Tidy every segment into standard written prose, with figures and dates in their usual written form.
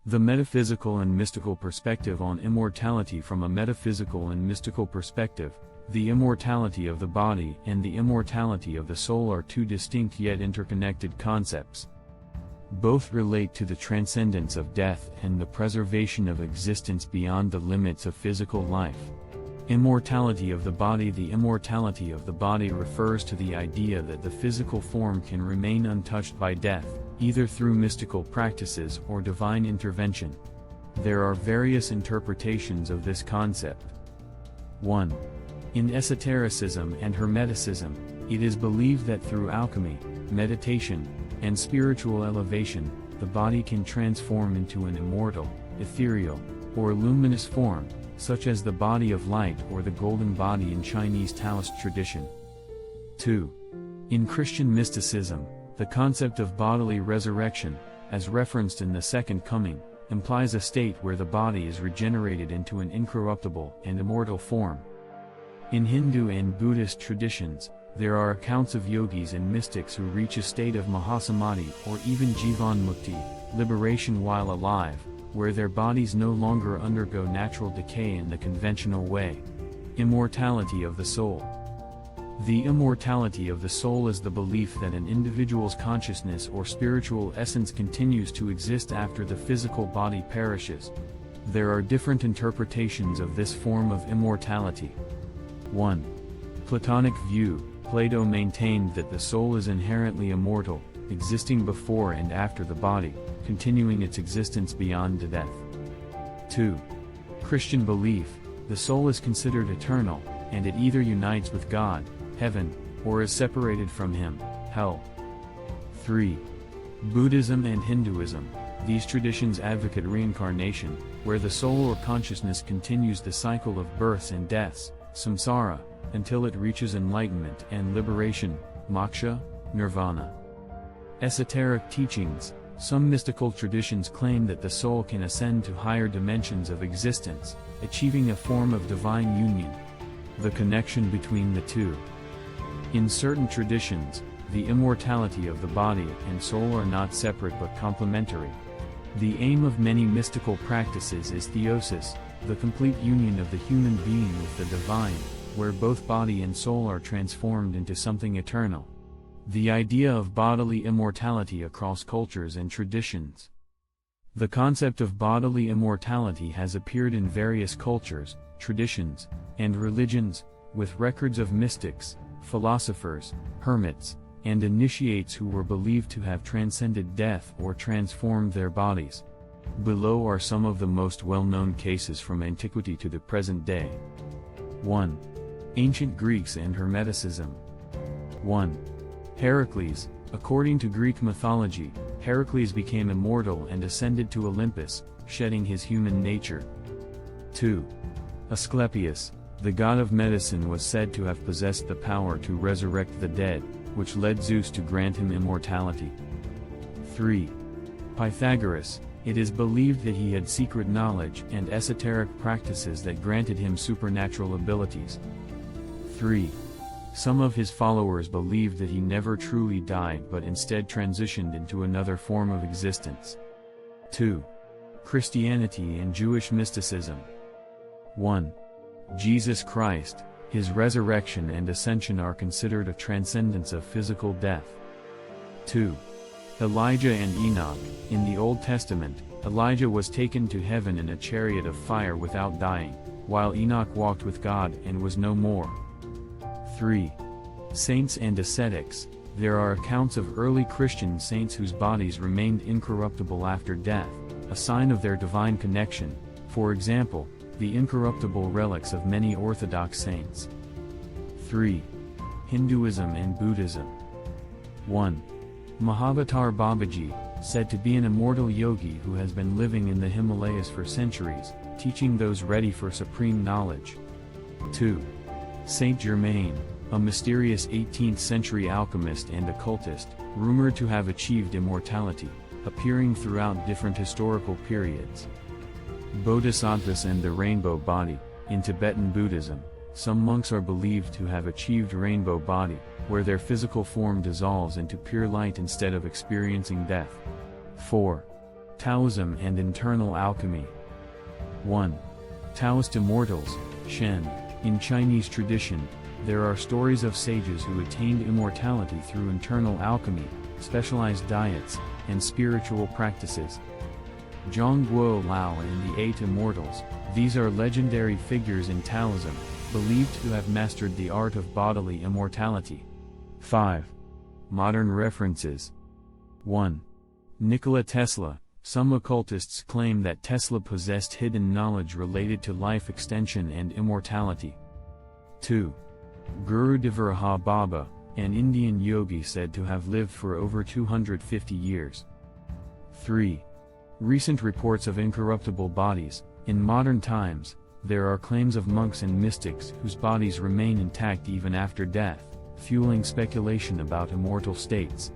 The metaphysical and mystical perspective on immortality. From a metaphysical and mystical perspective, the immortality of the body and the immortality of the soul are two distinct yet interconnected concepts. Both relate to the transcendence of death and the preservation of existence beyond the limits of physical life. Immortality of the body. The immortality of the body refers to the idea that the physical form can remain untouched by death, either through mystical practices or divine intervention. There are various interpretations of this concept. 1. In esotericism and Hermeticism, it is believed that through alchemy, meditation, and spiritual elevation, the body can transform into an immortal, ethereal, or luminous form, such as the body of light or the golden body in Chinese Taoist tradition. 2. In Christian mysticism, the concept of bodily resurrection, as referenced in the Second Coming, implies a state where the body is regenerated into an incorruptible and immortal form. In Hindu and Buddhist traditions, there are accounts of yogis and mystics who reach a state of Mahasamadhi or even Jivan Mukti, liberation while alive, where their bodies no longer undergo natural decay in the conventional way. Immortality of the soul. The immortality of the soul is the belief that an individual's consciousness or spiritual essence continues to exist after the physical body perishes. There are different interpretations of this form of immortality. 1. Platonic view. Plato maintained that the soul is inherently immortal, existing before and after the body, continuing its existence beyond death. 2. Christian belief. The soul is considered eternal, and it either unites with God, heaven, or is separated from him, hell. 3. Buddhism and Hinduism. These traditions advocate reincarnation, where the soul or consciousness continues the cycle of births and deaths, samsara, until it reaches enlightenment and liberation, moksha, nirvana. Esoteric teachings. Some mystical traditions claim that the soul can ascend to higher dimensions of existence, achieving a form of divine union. The connection between the two. In certain traditions, the immortality of the body and soul are not separate but complementary. The aim of many mystical practices is theosis, the complete union of the human being with the divine, where both body and soul are transformed into something eternal. The idea of bodily immortality across cultures and traditions. The concept of bodily immortality has appeared in various cultures, traditions, and religions, with records of mystics, philosophers, hermits, and initiates who were believed to have transcended death or transformed their bodies. Below are some of the most well-known cases from antiquity to the present day. 1. Ancient Greeks and Hermeticism. 1. Heracles. According to Greek mythology, Heracles became immortal and ascended to Olympus, shedding his human nature. 2. Asclepius. The god of medicine was said to have possessed the power to resurrect the dead, which led Zeus to grant him immortality. 3. Pythagoras. It is believed that he had secret knowledge and esoteric practices that granted him supernatural abilities. 3. Some of his followers believed that he never truly died but instead transitioned into another form of existence. 2. Christianity and Jewish mysticism. 1. Jesus Christ, his resurrection and ascension are considered a transcendence of physical death. 2. Elijah and Enoch. In the Old Testament, Elijah was taken to heaven in a chariot of fire without dying, while Enoch walked with God and was no more. 3. Saints and ascetics. There are accounts of early Christian saints whose bodies remained incorruptible after death, a sign of their divine connection, for example, the incorruptible relics of many Orthodox saints. 3. Hinduism and Buddhism. 1. Mahavatar Babaji, said to be an immortal yogi who has been living in the Himalayas for centuries, teaching those ready for supreme knowledge. 2. Saint Germain, a mysterious 18th-century alchemist and occultist, rumored to have achieved immortality, appearing throughout different historical periods. Bodhisattvas and the rainbow body. In Tibetan Buddhism, some monks are believed to have achieved rainbow body, where their physical form dissolves into pure light instead of experiencing death. 4. Taoism and internal alchemy. 1. Taoist immortals, Shen. In Chinese tradition, there are stories of sages who attained immortality through internal alchemy, specialized diets, and spiritual practices. Zhongguo Lao and the Eight Immortals, these are legendary figures in Taoism, believed to have mastered the art of bodily immortality. 5. Modern references. 1. Nikola Tesla. Some occultists claim that Tesla possessed hidden knowledge related to life extension and immortality. 2. Gurudevaraha Baba, an Indian yogi said to have lived for over 250 years. 3. Recent reports of incorruptible bodies. In modern times, there are claims of monks and mystics whose bodies remain intact even after death, fueling speculation about immortal states.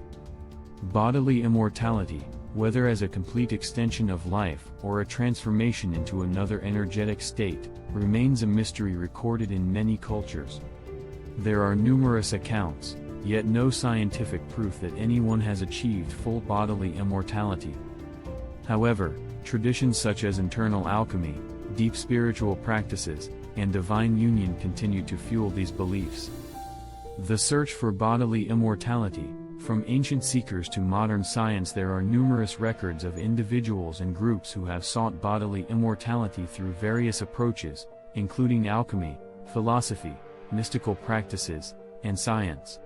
Bodily immortality, whether as a complete extension of life or a transformation into another energetic state, remains a mystery recorded in many cultures. There are numerous accounts, yet no scientific proof that anyone has achieved full bodily immortality. However, traditions such as internal alchemy, deep spiritual practices, and divine union continue to fuel these beliefs. The search for bodily immortality. From ancient seekers to modern science, there are numerous records of individuals and groups who have sought bodily immortality through various approaches, including alchemy, philosophy, mystical practices, and science.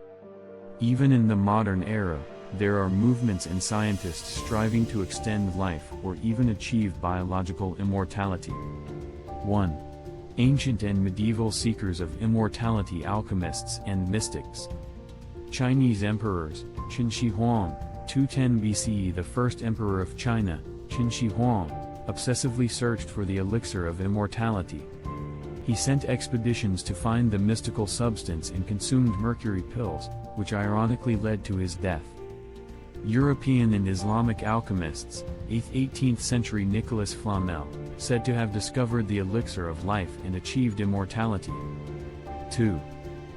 Even in the modern era, there are movements and scientists striving to extend life or even achieve biological immortality. 1. Ancient and medieval seekers of immortality, alchemists and mystics. Chinese emperors. Qin Shi Huang, 210 BCE. The first emperor of China, Qin Shi Huang, obsessively searched for the elixir of immortality. He sent expeditions to find the mystical substance and consumed mercury pills, which ironically led to his death. European and Islamic alchemists. 18th century Nicolas Flamel, said to have discovered the elixir of life and achieved immortality. 2.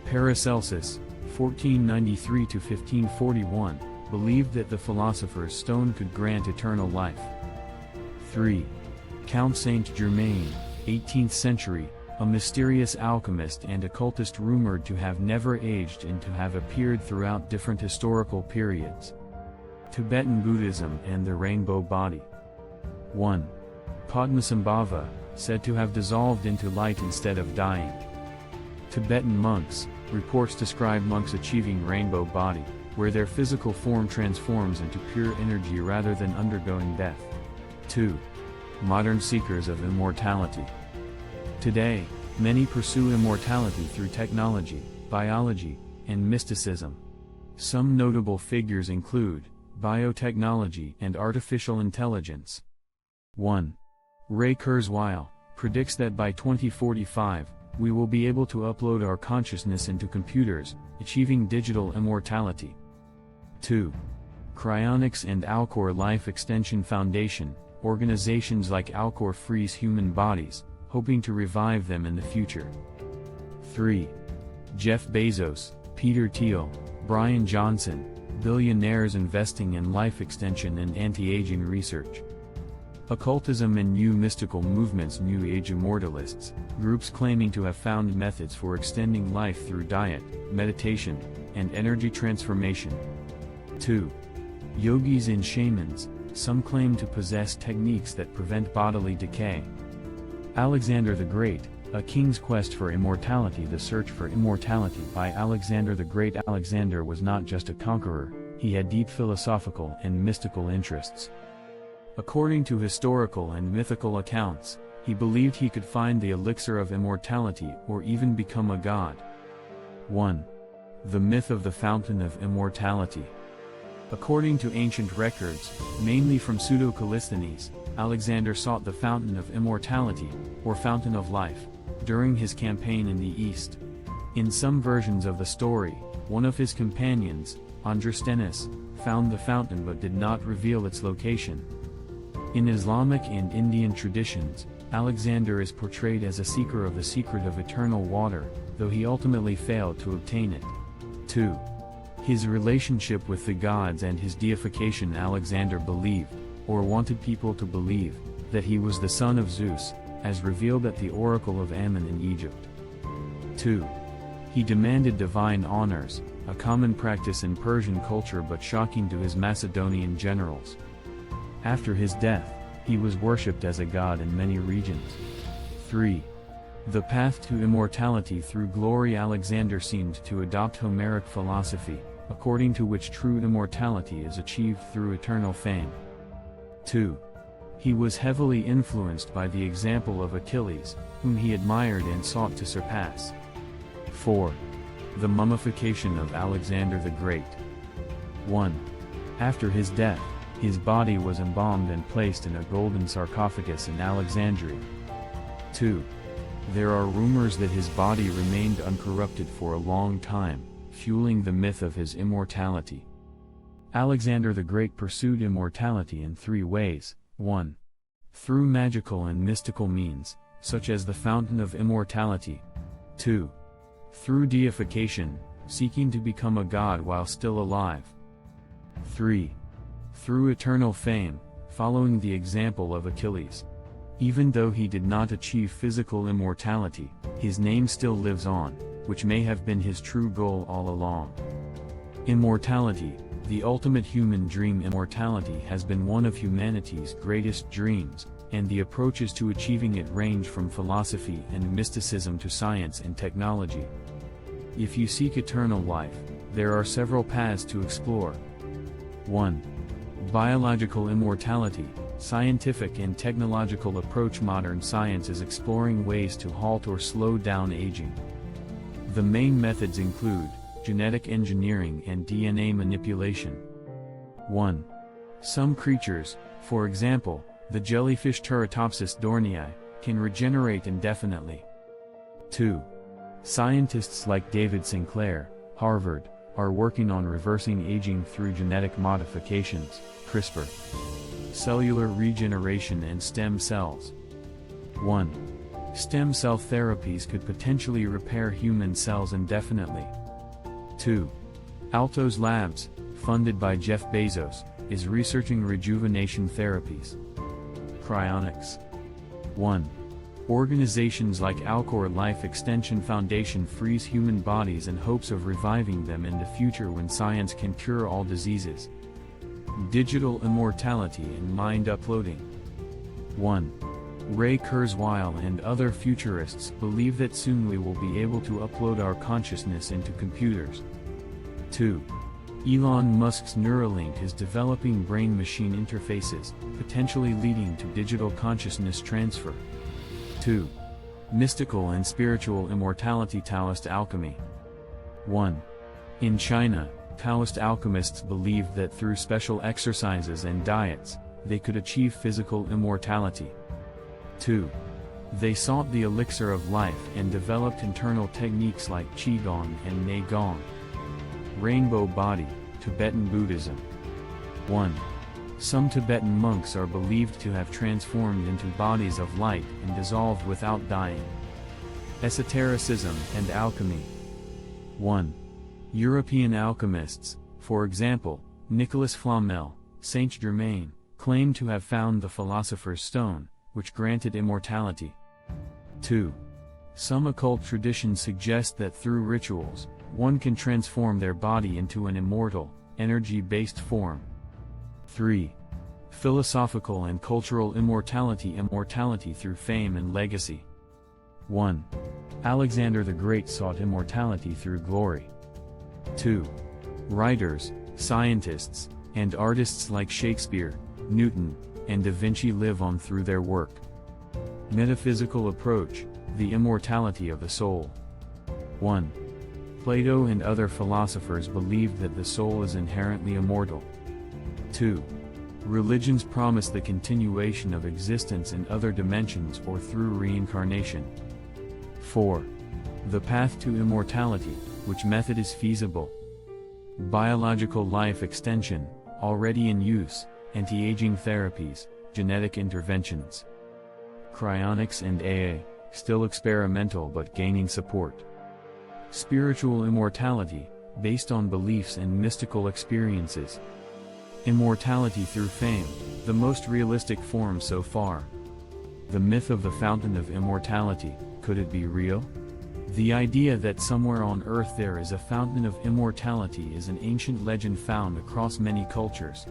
Paracelsus, 1493 to 1541, believed that the philosopher's stone could grant eternal life. 3. Count Saint-Germain, 18th century, a mysterious alchemist and occultist rumored to have never aged and to have appeared throughout different historical periods. Tibetan Buddhism and the rainbow body. 1. Padmasambhava, said to have dissolved into light instead of dying. Tibetan monks. Reports describe monks achieving rainbow body, where their physical form transforms into pure energy rather than undergoing death. 2. Modern seekers of immortality. Today, many pursue immortality through technology, biology, and mysticism. Some notable figures include biotechnology and artificial intelligence. 1. Ray Kurzweil predicts that by 2045, we will be able to upload our consciousness into computers, achieving digital immortality. 2. Cryonics and Alcor Life Extension Foundation, organizations like Alcor freeze human bodies, hoping to revive them in the future. 3. Jeff Bezos, Peter Thiel, Brian Johnson, billionaires investing in life extension and anti-aging research. Occultism and new mystical movements. New Age immortalists, groups claiming to have found methods for extending life through diet, meditation, and energy transformation. 2. Yogis and shamans, some claim to possess techniques that prevent bodily decay. Alexander the Great, A King's Quest for Immortality. The Search for Immortality by Alexander the Great. Alexander was not just a conqueror, he had deep philosophical and mystical interests. According to historical and mythical accounts, he believed he could find the elixir of immortality or even become a god. 1. The myth of the Fountain of Immortality. According to ancient records, mainly from Pseudo-Callisthenes, Alexander sought the Fountain of Immortality, or Fountain of Life, during his campaign in the East. In some versions of the story, one of his companions, Androsthenes, found the fountain but did not reveal its location. In Islamic and Indian traditions, Alexander is portrayed as a seeker of the secret of eternal water, though he ultimately failed to obtain it. 2. His relationship with the gods and his deification. Alexander believed, or wanted people to believe, that he was the son of Zeus, as revealed at the Oracle of Ammon in Egypt. 2. He demanded divine honors, a common practice in Persian culture but shocking to his Macedonian generals. After his death, he was worshipped as a god in many regions. 3. The path to immortality through glory. Alexander seemed to adopt Homeric philosophy, according to which true immortality is achieved through eternal fame. 2. He was heavily influenced by the example of Achilles, whom he admired and sought to surpass. 4. The mummification of Alexander the Great. 1. After his death, his body was embalmed and placed in a golden sarcophagus in Alexandria. 2. There are rumors that his body remained uncorrupted for a long time, fueling the myth of his immortality. Alexander the Great pursued immortality in 3 ways. 1. Through magical and mystical means, such as the Fountain of Immortality. 2. Through deification, seeking to become a god while still alive. 3. Through eternal fame, following the example of Achilles. Even though he did not achieve physical immortality, his name still lives on, which may have been his true goal all along. Immortality, the ultimate human dream. Immortality has been one of humanity's greatest dreams, and the approaches to achieving it range from philosophy and mysticism to science and technology. If you seek eternal life, there are several paths to explore. 1. Biological immortality, scientific and technological approach. Modern science is exploring ways to halt or slow down aging. The main methods include genetic engineering and DNA manipulation. 1. Some creatures, for example, the jellyfish Turritopsis dohrnii, can regenerate indefinitely. 2. Scientists like David Sinclair, Harvard, are working on reversing aging through genetic modifications, CRISPR, cellular regeneration and stem cells. 1. Stem cell therapies could potentially repair human cells indefinitely. 2. Altos Labs, funded by Jeff Bezos, is researching rejuvenation therapies. Cryonics. 1. Organizations like Alcor Life Extension Foundation freeze human bodies in hopes of reviving them in the future when science can cure all diseases. Digital immortality and mind uploading. 1. Ray Kurzweil and other futurists believe that soon we will be able to upload our consciousness into computers. 2. Elon Musk's Neuralink is developing brain-machine interfaces, potentially leading to digital consciousness transfer. 2. Mystical and spiritual immortality. Taoist alchemy. 1. In China, Taoist alchemists believed that through special exercises and diets, they could achieve physical immortality. 2. They sought the elixir of life and developed internal techniques like Qigong and Neigong. Rainbow body, Tibetan Buddhism. 1. Some Tibetan monks are believed to have transformed into bodies of light and dissolved without dying. Esotericism and alchemy. 1. European alchemists, for example, Nicolas Flamel, Saint Germain, claim to have found the Philosopher's Stone, which granted immortality. 2. Some occult traditions suggest that through rituals, one can transform their body into an immortal, energy-based form. 3. Philosophical and cultural immortality. Immortality through fame and legacy. 1. Alexander the Great sought immortality through glory. 2. Writers, scientists, and artists like Shakespeare, Newton, and Da Vinci live on through their work. Metaphysical approach, the immortality of the soul. 1. Plato and other philosophers believed that the soul is inherently immortal. 2. Religions promise the continuation of existence in other dimensions or through reincarnation. 4. The path to immortality, which method is feasible? Biological life extension, already in use, anti-aging therapies, genetic interventions. Cryonics and AA, still experimental but gaining support. Spiritual immortality, based on beliefs and mystical experiences. Immortality through fame, the most realistic form so far. The myth of the Fountain of Immortality, could it be real? The idea that somewhere on Earth there is a Fountain of Immortality is an ancient legend found across many cultures.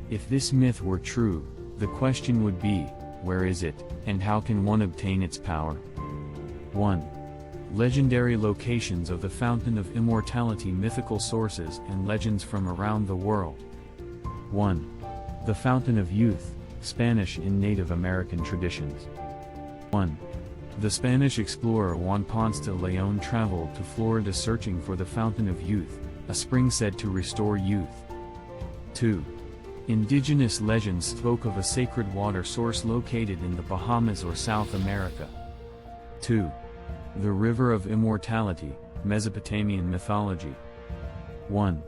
If this myth were true, the question would be, where is it, and how can one obtain its power? 1. Legendary locations of the Fountain of Immortality. Mythical sources and legends from around the world. 1. The Fountain of Youth, Spanish in Native American traditions. 1. The Spanish explorer Juan Ponce de León traveled to Florida searching for the Fountain of Youth, a spring said to restore youth. 2. Indigenous legends spoke of a sacred water source located in the Bahamas or South America. 2. The River of Immortality, Mesopotamian mythology. 1.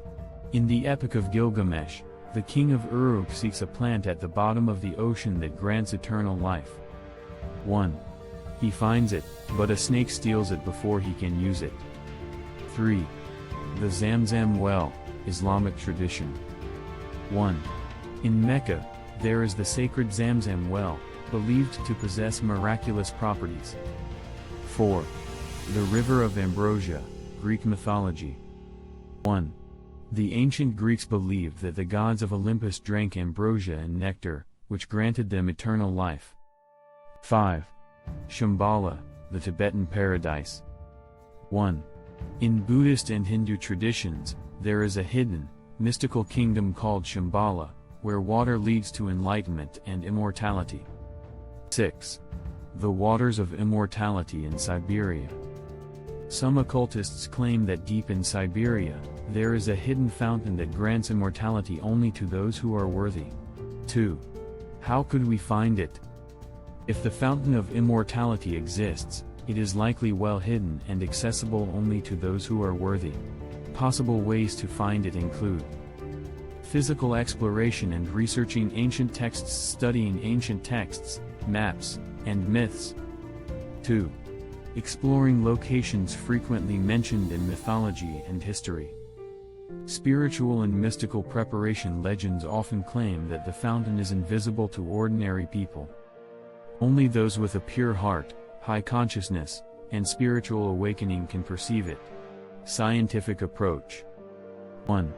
In the Epic of Gilgamesh, the king of Uruk seeks a plant at the bottom of the ocean that grants eternal life. 1. He finds it, but a snake steals it before he can use it. 3. The Zamzam well, Islamic tradition. 1. In Mecca, there is the sacred Zamzam well, believed to possess miraculous properties. 4. The River of Ambrosia, Greek mythology. 1. The ancient Greeks believed that the gods of Olympus drank ambrosia and nectar, which granted them eternal life. 5. Shambhala, the Tibetan paradise. 1. In Buddhist and Hindu traditions, there is a hidden, mystical kingdom called Shambhala, where water leads to enlightenment and immortality. 6. The waters of immortality in Siberia. Some occultists claim that deep in Siberia, there is a hidden fountain that grants immortality only to those who are worthy. 2. How could we find it? If the Fountain of Immortality exists, it is likely well hidden and accessible only to those who are worthy. Possible ways to find it include physical exploration and researching ancient texts, studying ancient texts, maps, and myths. 2. Exploring locations frequently mentioned in mythology and history. Spiritual and mystical preparation. Legends often claim that the fountain is invisible to ordinary people. Only those with a pure heart, high consciousness, and spiritual awakening can perceive it. Scientific approach. 1.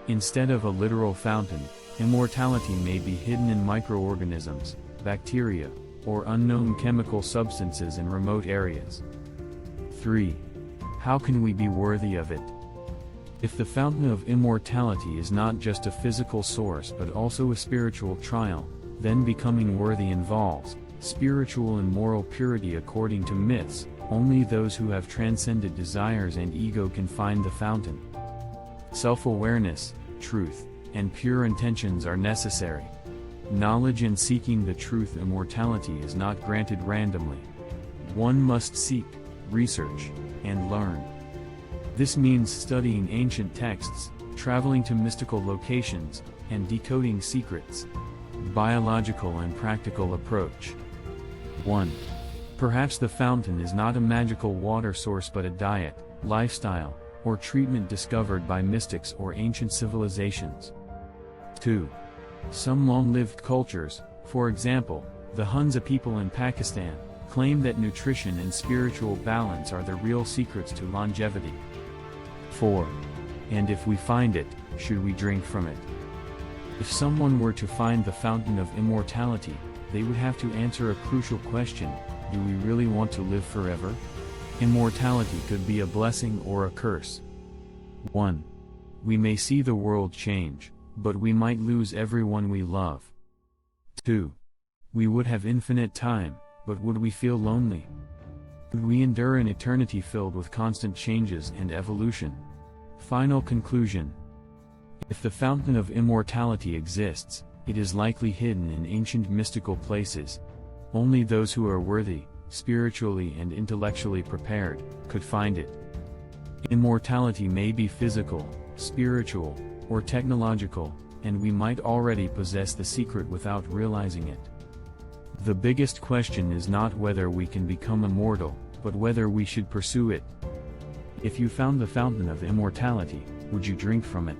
Instead of a literal fountain, immortality may be hidden in microorganisms, bacteria, or unknown chemical substances in remote areas. 3. How can we be worthy of it? If the Fountain of Immortality is not just a physical source but also a spiritual trial, then becoming worthy involves spiritual and moral purity. According to myths, only those who have transcended desires and ego can find the fountain. Self-awareness, truth, and pure intentions are necessary. Knowledge and seeking the truth. Immortality is not granted randomly. One must seek, research, and learn. This means studying ancient texts, traveling to mystical locations, and decoding secrets. Biological and practical approach. 1. Perhaps the fountain is not a magical water source but a diet, lifestyle, or treatment discovered by mystics or ancient civilizations. 2. Some long-lived cultures, for example, the Hunza people in Pakistan, claim that nutrition and spiritual balance are the real secrets to longevity. 4. And if we find it, should we drink from it? If someone were to find the Fountain of Immortality, they would have to answer a crucial question: do we really want to live forever? Immortality could be a blessing or a curse. 1. We may see the world change, but we might lose everyone we love. 2. We would have infinite time, but would we feel lonely? Could we endure an eternity filled with constant changes and evolution? Final conclusion. If the Fountain of Immortality exists, it is likely hidden in ancient mystical places. Only those who are worthy, spiritually and intellectually prepared, could find it. Immortality may be physical, spiritual, or technological, and we might already possess the secret without realizing it. The biggest question is not whether we can become immortal, but whether we should pursue it. If you found the Fountain of Immortality, would you drink from it?